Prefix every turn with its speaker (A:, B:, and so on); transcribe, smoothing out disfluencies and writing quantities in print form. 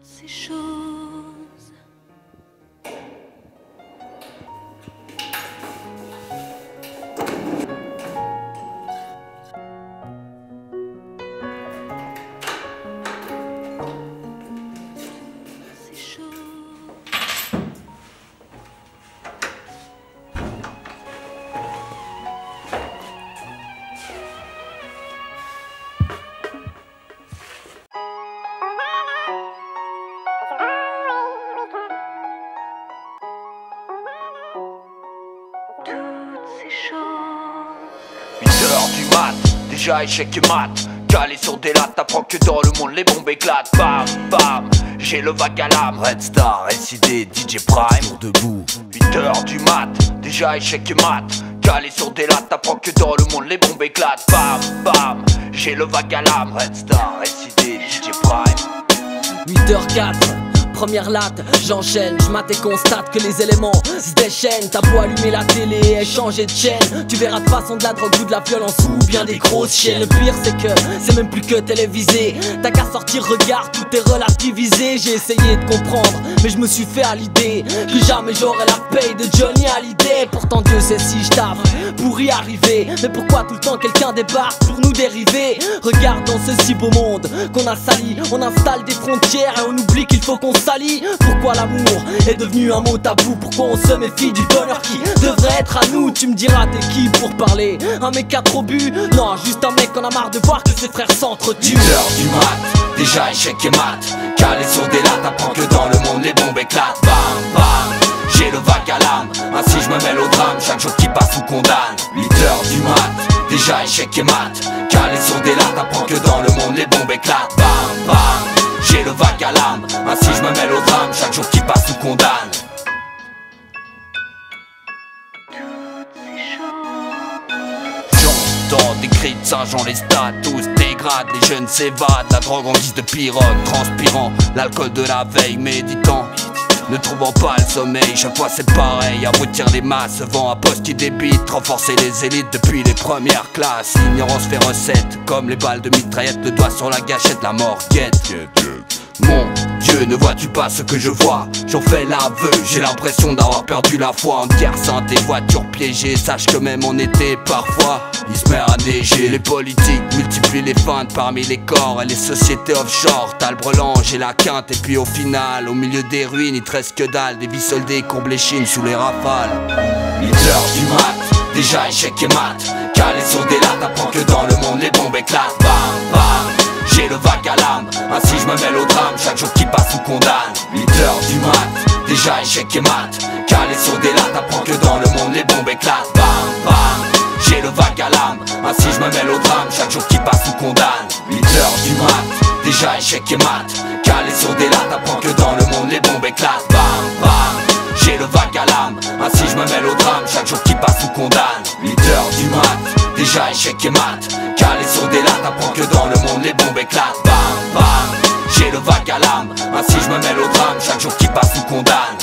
A: ces choses. Ces choses. Toutes ces choses.
B: 8h du mat, déjà échec et mat. Calé sur des lattes, t'apprends que dans le monde les bombes éclatent. Bam, bam, j'ai le vague à l'âme. Red Star, SID, DJ Prime, debout. 8h du mat, déjà échec et mat. Calé sur des lattes, t'apprends que dans le monde les bombes éclatent. Bam, bam, j'ai le vague à l'âme. Red Star, SID, DJ Prime.
C: 8h04, première latte, j'enchaîne, j'mate et constate que les éléments se déchaînent. T'as beau allumer la télé et changer de chaîne, tu verras de façon de la drogue ou de la violence ou bien des grosses chiennes. Le pire c'est que c'est même plus que télévisé. T'as qu'à sortir, regarde, tout est relativisé. J'ai essayé de comprendre, mais je me suis fait à l'idée que jamais j'aurai la paye de Johnny Hallyday. Pourtant Dieu sait si je taffe pour y arriver. Mais pourquoi tout le temps quelqu'un débarque pour nous dériver? Regarde dans ce si beau monde qu'on a sali, on installe des frontières et on oublie qu'il faut qu'on salit. Pourquoi l'amour est devenu un mot tabou? Pourquoi on se méfie du bonheur qui devrait être à nous? Tu me diras t'es qui pour parler? Un mec qui a trop bu? Non, juste un mec qu'on a marre de voir que ses frères s'entretuent.
B: 8h du mat, déjà échec et mat. Calé sur des lattes, t'apprends que dans le monde les bombes éclatent. Bam, bam, j'ai le vague à l'âme. Ainsi je me mêle au drame, chaque jour qui passe nous condamne. 8h du mat, déjà échec et mat. Calé sur des lattes, t'apprends que dans le monde les bombes éclatent. Bam, bam, j'ai le vague à l'âme. Ainsi je me mêle au drame, chaque jour qui passe nous condamne.
A: Toutes ces choses.
B: J'entends des cris de Saint-Jean, les stades tous dégradent. Les jeunes s'évadent, la drogue en guise de pirogue. Transpirant, l'alcool de la veille, méditant, ne trouvant pas le sommeil, chaque fois c'est pareil. Abrutir les masses, vent à poste qui débite. Renforcer les élites depuis les premières classes. L'ignorance fait recette, comme les balles de mitraillette. Le doigt sur la gâchette, la mort guette. Mon Dieu, ne vois-tu pas ce que je vois? J'en fais l'aveu, j'ai l'impression d'avoir perdu la foi. En guerre sainte, des voitures piégées. Sache que même en été, parfois, il se met à neiger. Les politiques multiplient les feintes parmi les corps et les sociétés offshore. T'as le brelange et la quinte, et puis au final, au milieu des ruines, il te reste que dalle. Des vies soldées courbent les chines sous les rafales. 8h du mat, déjà échec et mat. Calé sur des lattes, t'apprends que dans le monde les bombes éclatent. Bam, bam, j'ai le vague à l'âme. Ainsi je me mêle au drame, chaque jour qui passe nous condamne. 8h du mat, déjà échec et mat. Calé sur des lattes, t'apprends que dans le monde les bombes éclatent. Bam, bam, j'ai le vague à l'âme. Ainsi je me mêle au drame, chaque jour qui passe nous condamne. 8h du mat, déjà échec et mat. Calé sur des lattes, t'apprends que dans le monde les bombes éclatent. Bam, bam, j'ai le vague à l'âme. Ainsi je me mêle au drame, chaque jour qui passe nous condamne. 8h du mat, déjà échec et mat. Calé sur des lattes, t'apprends que dans le monde les bombes éclatent. Bam, bam, j'ai le vague à l'âme. Ainsi je me mêle au drame, chaque jour qui passe nous condamne.